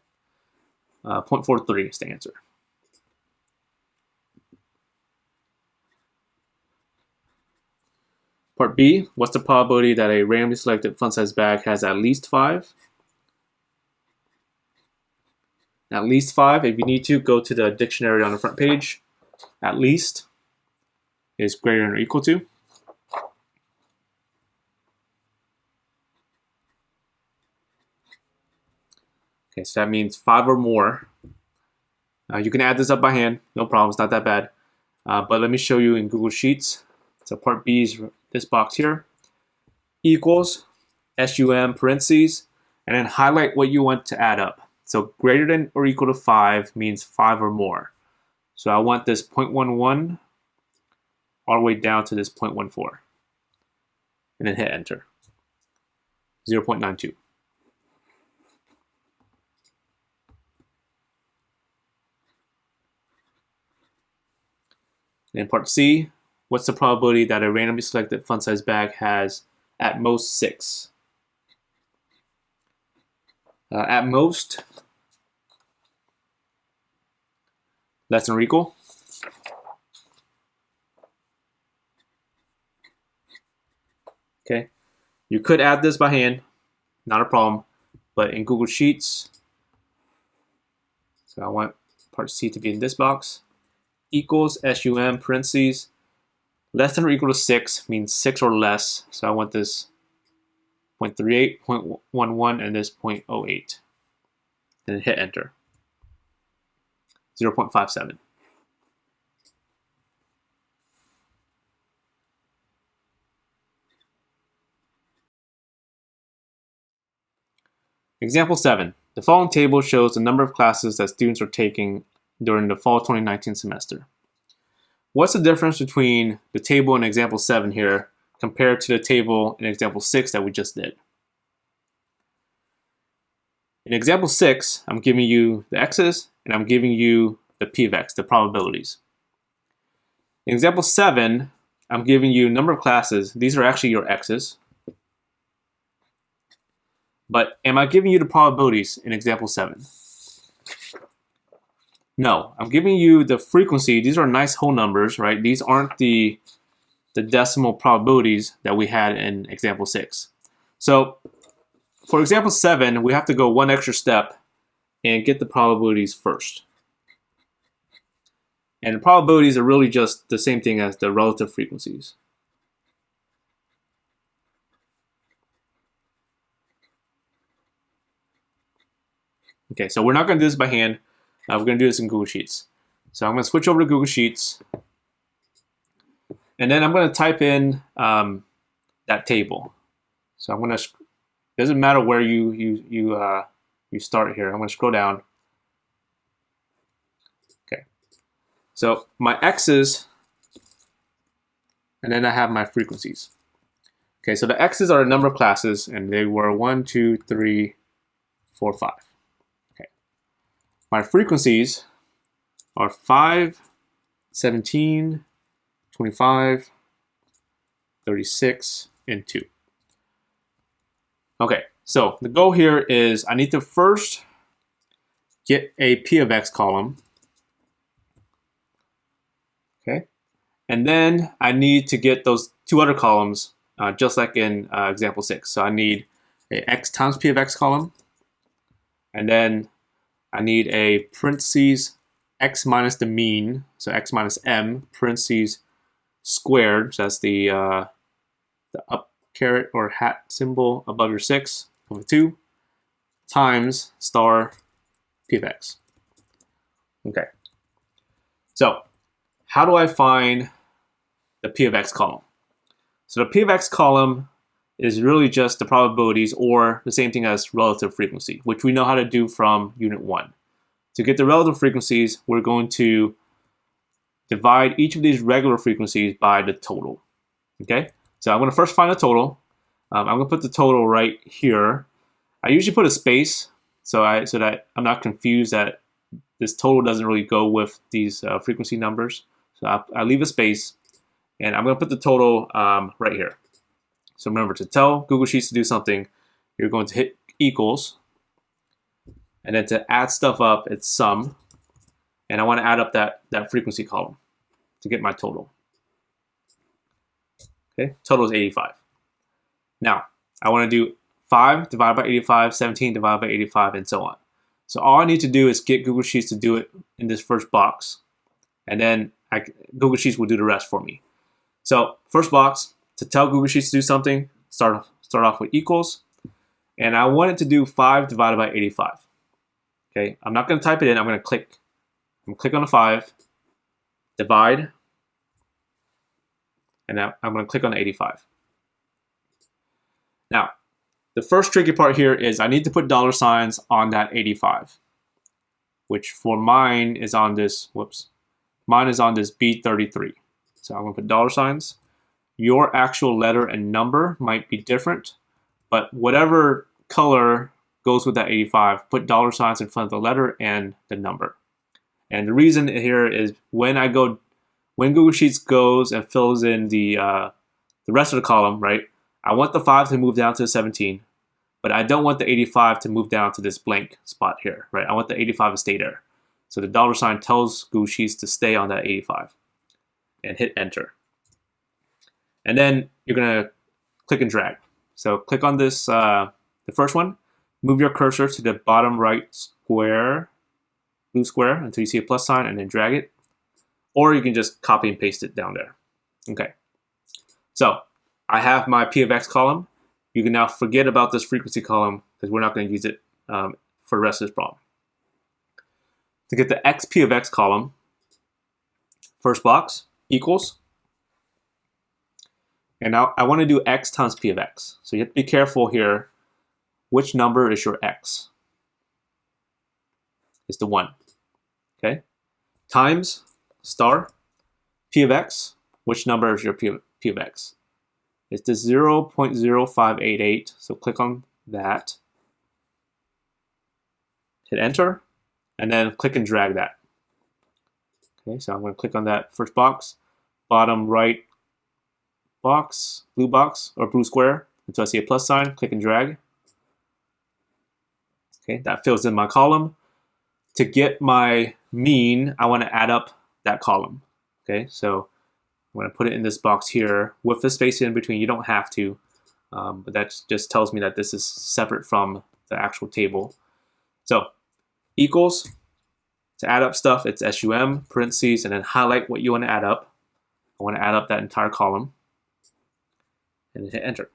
S1: 0.43 is the answer. Part B, what's the probability that a randomly selected fun size bag has at least 5? At least 5, if you need to, go to the dictionary on the front page. At least is greater than or equal to. Okay, so that means 5 or more. You can add this up by hand, no problem, it's not that bad. But let me show you in Google Sheets. So part B is this box here. Equals, SUM, parentheses, and then highlight what you want to add up. So greater than or equal to 5 means 5 or more. So I want this 0.11 all the way down to this 0.14. And then hit enter. 0.92. And part C, what's the probability that a randomly selected fun size bag has at most 6? At most, less than or equal. Okay, you could add this by hand, not a problem, but in Google Sheets, so I want part C to be in this box, equals, SUM, parentheses, less than or equal to 6 means 6 or less, so I want this 0.38, 0.11, and this 0.08, and then hit enter. 0.57. Example 7. The following table shows the number of classes that students are taking during the fall 2019 semester. What's the difference between the table in example 7 here compared to the table in example 6 that we just did? In example 6, I'm giving you the x's and I'm giving you the p of x, the probabilities. In example 7, I'm giving you number of classes. These are actually your x's. But am I giving you the probabilities in example 7? No, I'm giving you the frequency. These are nice whole numbers, right? These aren't the decimal probabilities that we had in example 6. So for example 7, we have to go one extra step and get the probabilities first. And the probabilities are really just the same thing as the relative frequencies. Okay, so we're not going to do this by hand. We're going to do this in Google Sheets. So I'm going to switch over to Google Sheets. And then I'm going to type in that table. So I'm going to, doesn't matter where you start here. I'm going to scroll down. Okay. So my x's, and then I have my frequencies. Okay, so the x's are a number of classes, and they were 1, 2, 3, 4, 5. My frequencies are 5, 17, 25, 36, and 2. Okay, so the goal here is I need to first get a P of X column. Okay, and then I need to get those two other columns just like in example 6. So I need a x times p of x column, and then I need a parentheses x minus the mean, so x minus m, parentheses squared, so that's the up caret or hat symbol above your 6 over 2, times star p of x. Okay, so how do I find the p of x column? So the p of x column is really just the probabilities, or the same thing as relative frequency, which we know how to do from Unit 1. To get the relative frequencies, we're going to divide each of these regular frequencies by the total. Okay, so I'm going to first find the total. I'm going to put the total right here. I usually put a space so that I'm not confused that this total doesn't really go with these frequency numbers. So I leave a space, and I'm going to put the total right here. So remember, to tell Google Sheets to do something, you're going to hit equals, and then to add stuff up, it's sum, and I want to add up that frequency column to get my total. Okay, total is 85. Now, I want to do 5 divided by 85, 17 divided by 85, and so on. So all I need to do is get Google Sheets to do it in this first box, and then Google Sheets will do the rest for me. So first box, to tell Google Sheets to do something, start off with equals, and I want it to do 5 divided by 85. Okay, I'm not going to type it in. I'm going to click. I'm going to click on the 5, divide, and now I'm going to click on the 85. Now, the first tricky part here is I need to put dollar signs on that 85, which for mine is on this. Mine is on this B33. So I'm going to put dollar signs. Your actual letter and number might be different, but whatever color goes with that 85, put dollar signs in front of the letter and the number. And the reason here is when Google Sheets goes and fills in the rest of the column, right? I want the 5 to move down to the 17, but I don't want the 85 to move down to this blank spot here, right? I want the 85 to stay there. So the dollar sign tells Google Sheets to stay on that 85, and hit enter. And then you're going to click and drag. So click on this, the first one, move your cursor to the bottom right square, blue square, until you see a plus sign, and then drag it. Or you can just copy and paste it down there. Okay. So I have my P of X column. You can now forget about this frequency column because we're not going to use it for the rest of this problem. To get the X P of X column, first box, equals. And now I want to do X times P of X. So you have to be careful here. Which number is your X? It's the 1. Okay. Times star P of X. Which number is your P of X? It's the 0.0588. So click on that. Hit enter. And then click and drag that. Okay, so I'm going to click on that first box. Bottom right box, blue box, or blue square, until I see a plus sign, click and drag. Okay, that fills in my column. To get my mean, I want to add up that column. Okay, so I'm going to put it in this box here with the space in between. You don't have to, but that just tells me that this is separate from the actual table. So equals, to add up stuff, it's SUM, parentheses, and then highlight what you want to add up. I want to add up that entire column. And hit enter.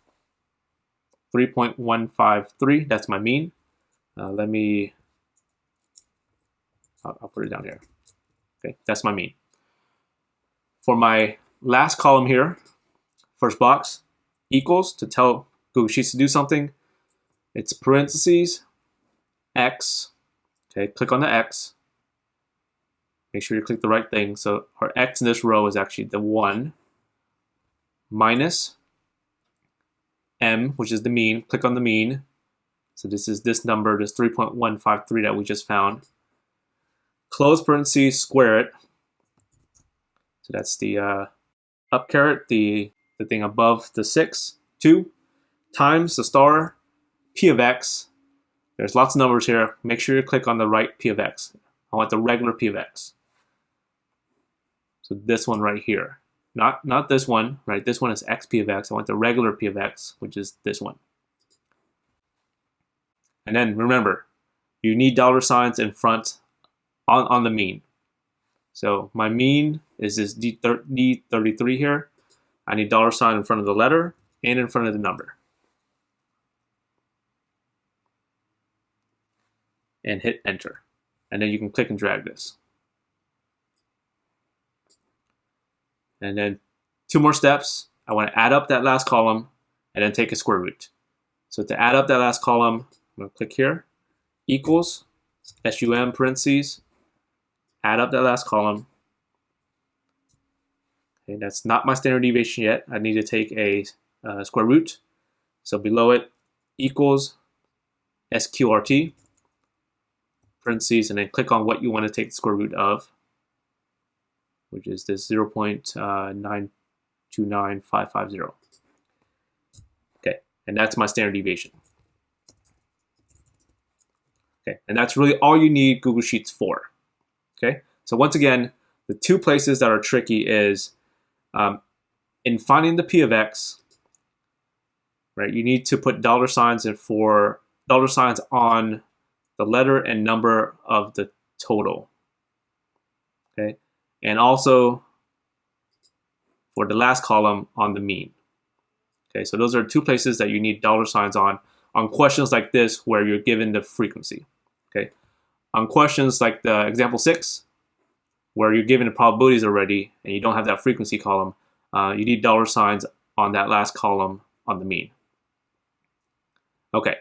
S1: 3.153, that's my mean. I'll put it down here. Okay, that's my mean. For my last column here, first box, equals, to tell Google Sheets to do something, it's parentheses, X. Okay, click on the X. Make sure you click the right thing. So our X in this row is actually the 1, minus M, which is the mean. Click on the mean. So this is this number, this 3.153 that we just found. Close parentheses, square it. So that's the up caret, the thing above the 6, 2, times the star, P of X. There's lots of numbers here. Make sure you click on the right P of X. I want the regular P of X. So this one right here. not this one, right? This one is x p of x. I want the regular p of x, which is this one. And then remember, you need dollar signs in front on the mean. So my mean is this D33 here. I need dollar sign in front of the letter and in front of the number. And hit enter. And then you can click and drag this. And then 2 more steps. I want to add up that last column and then take a square root. So to add up that last column, I'm going to click here, equals, SUM parentheses, add up that last column. Okay, that's not my standard deviation yet. I need to take a square root. So below it, equals, SQRT, parentheses, and then click on what you want to take the square root of, which is this 0.929550. Okay, and that's my standard deviation. Okay, and that's really all you need Google Sheets for. Okay, so once again, the 2 places that are tricky is in finding the p of x, right? You need to put dollar signs in for dollar signs on the letter and number of the total. Okay, and also for the last column on the mean. Okay, so those are 2 places that you need dollar signs on questions like this where you're given the frequency. Okay, on questions like the example 6, where you're given the probabilities already and you don't have that frequency column, you need dollar signs on that last column on the mean. Okay,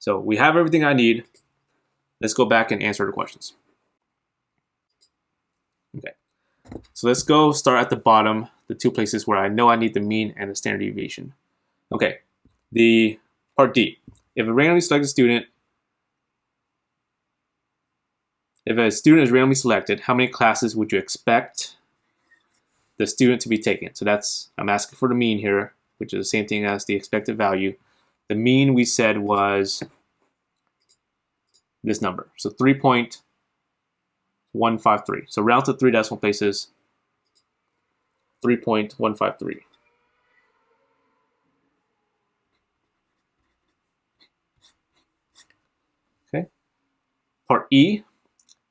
S1: so we have everything I need. Let's go back and answer the questions. Okay, so let's go start at the bottom, the 2 places where I know I need the mean and the standard deviation. Okay, the part D. If a randomly selected student, if a student is randomly selected, how many classes would you expect the student to be taking? So that's, I'm asking for the mean here, which is the same thing as the expected value. The mean we said was this number, so 3.153. So round to 3 decimal places, 3.153. Okay. Part E,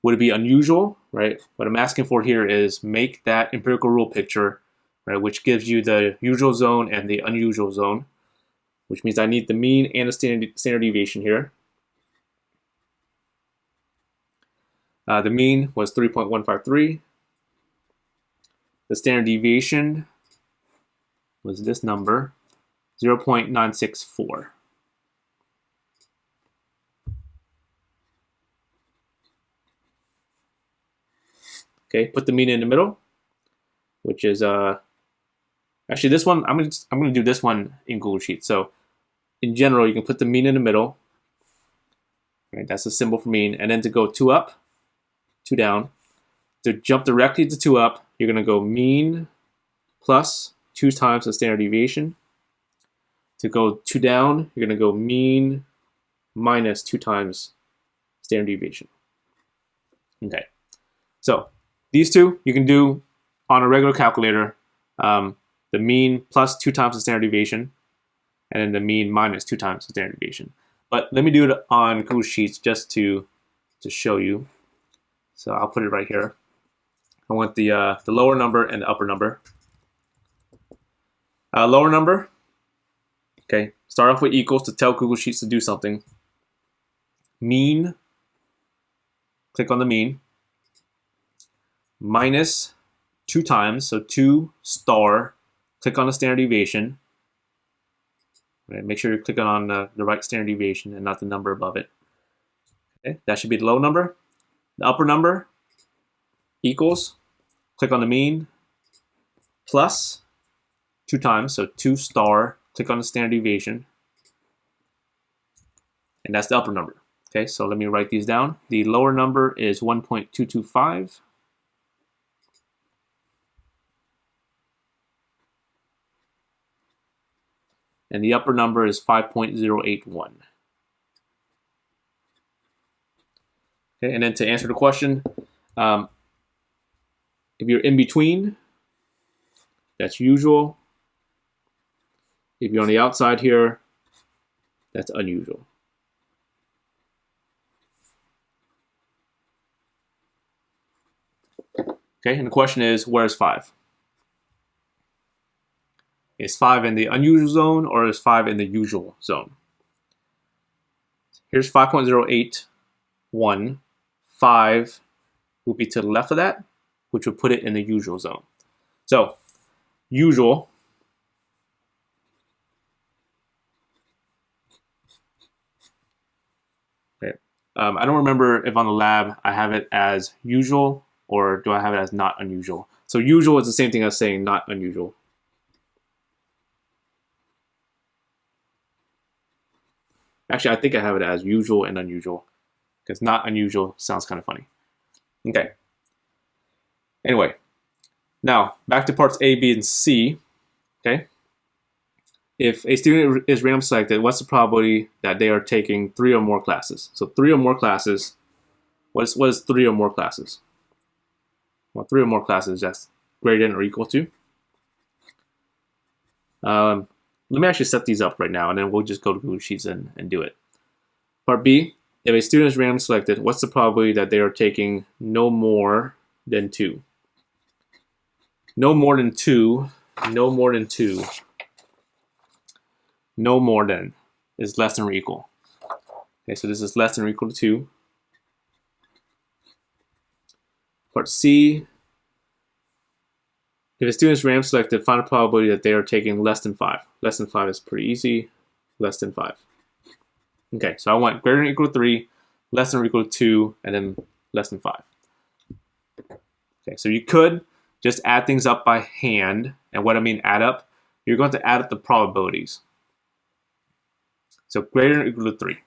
S1: would it be unusual, right? What I'm asking for here is make that empirical rule picture, right, which gives you the usual zone and the unusual zone, which means I need the mean and the standard deviation here. The mean was 3.153. The standard deviation was this number, 0.964. Okay, put the mean in the middle, which is actually this one. I'm gonna do this one in Google Sheets. So in general, you can put the mean in the middle. Right, that's the symbol for mean, and then to go 2 up, 2 down. To jump directly to 2 up, you're gonna go mean plus 2 times the standard deviation. To go 2 down, you're gonna go mean minus 2 times standard deviation. Okay, so these 2 you can do on a regular calculator. The mean plus 2 times the standard deviation, and then the mean minus 2 times the standard deviation. But let me do it on Google Sheets just to show you. So I'll put it right here. I want the lower number and the upper number. Lower number, okay, start off with equals to tell Google Sheets to do something. Mean, click on the mean, minus 2 times, so 2 star, click on the standard deviation. Okay, make sure you're clicking on the right standard deviation and not the number above it. Okay, that should be the low number. The upper number, equals, click on the mean, plus 2 times, so 2 star, click on the standard deviation, and that's the upper number. Okay, so let me write these down. The lower number is 1.225. And the upper number is 5.081. Okay, and then to answer the question, if you're in between, that's usual. If you're on the outside here, that's unusual. Okay, and the question is, where's 5? Is 5 in the unusual zone or is 5 in the usual zone? Here's 5.081. 5 will be to the left of that, which would put it in the usual zone. So, usual. Okay. I don't remember if on the lab I have it as usual or do I have it as not unusual. So usual is the same thing as saying not unusual. Actually, I think I have it as usual and unusual because not unusual sounds kind of funny. Okay. Anyway, now back to parts A, B, and C. Okay. If a student is random selected, what's the probability that they are taking 3 or more classes? So 3 or more classes. What is 3 or more classes? Well, 3 or more classes, that's greater than or equal to. Let me actually set these up right now, and then we'll just go to Google Sheets and do it. Part B, if a student is randomly selected, what's the probability that they are taking no more than 2? No more than 2, no more than 2, no more than is less than or equal. Okay, so this is less than or equal to 2. Part C, if a student is random selected, find a probability that they are taking less than 5. Less than 5 is pretty easy. Less than 5. Okay, so I want greater than or equal to 3, less than or equal to 2, and then less than 5. Okay, so you could just add things up by hand. And what I mean add up, you're going to add up the probabilities. So greater than or equal to 3.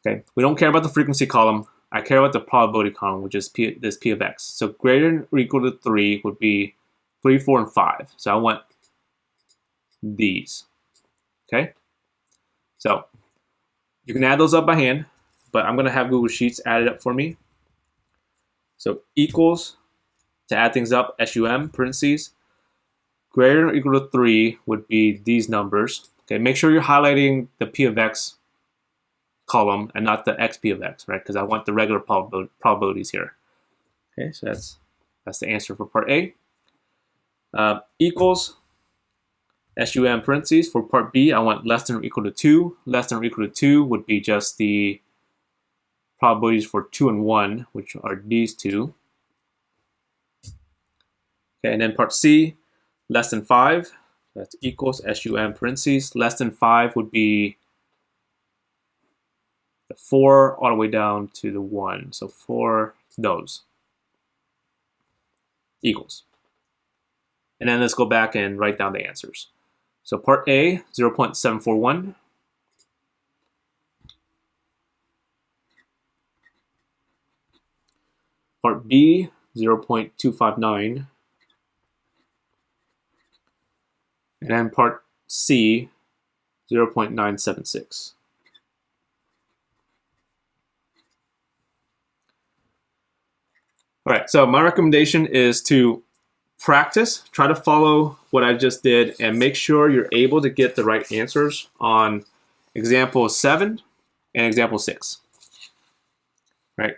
S1: Okay, we don't care about the frequency column. I care about the probability column, which is this P of X. So greater than or equal to 3 would be 3, 4, and 5. So I want these. Okay? So you can add those up by hand, but I'm going to have Google Sheets add it up for me. So equals, to add things up, SUM, parentheses. Greater than or equal to 3 would be these numbers. Okay, make sure you're highlighting the P of X column and not the XP of X, right? Because I want the regular probabilities here. Okay, so that's the answer for part A. Equals, SUM parentheses. For part B, I want less than or equal to 2. Less than or equal to 2 would be just the probabilities for 2 and 1, which are these two. Okay, and then part C, less than 5. That's equals, SUM parentheses. Less than 5 would be the 4 all the way down to the 1. So 4, those. Equals. And then let's go back and write down the answers. So part A, 0.741. Part B, 0.259. And then part C, 0.976. All right, so my recommendation is to practice, try to follow what I just did, and make sure you're able to get the right answers on example 7 and example 6. Right?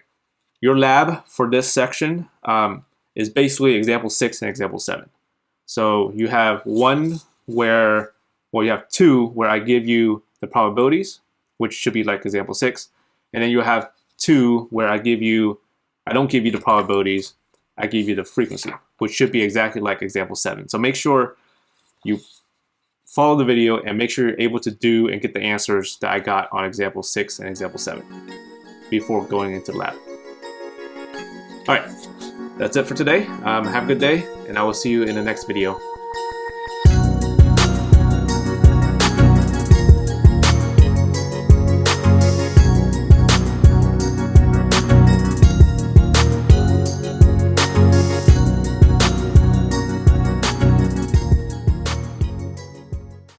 S1: Your lab for this section is basically example 6 and example 7. So you have one where, well, you have 2 where I give you the probabilities, which should be like example 6, and then you have 2 where I don't give you the probabilities, I give you the frequency, which should be exactly like example 7. So make sure you follow the video and make sure you're able to do and get the answers that I got on example 6 and example 7 before going into the lab. All right, that's it for today. Have a good day, and I will see you in the next video.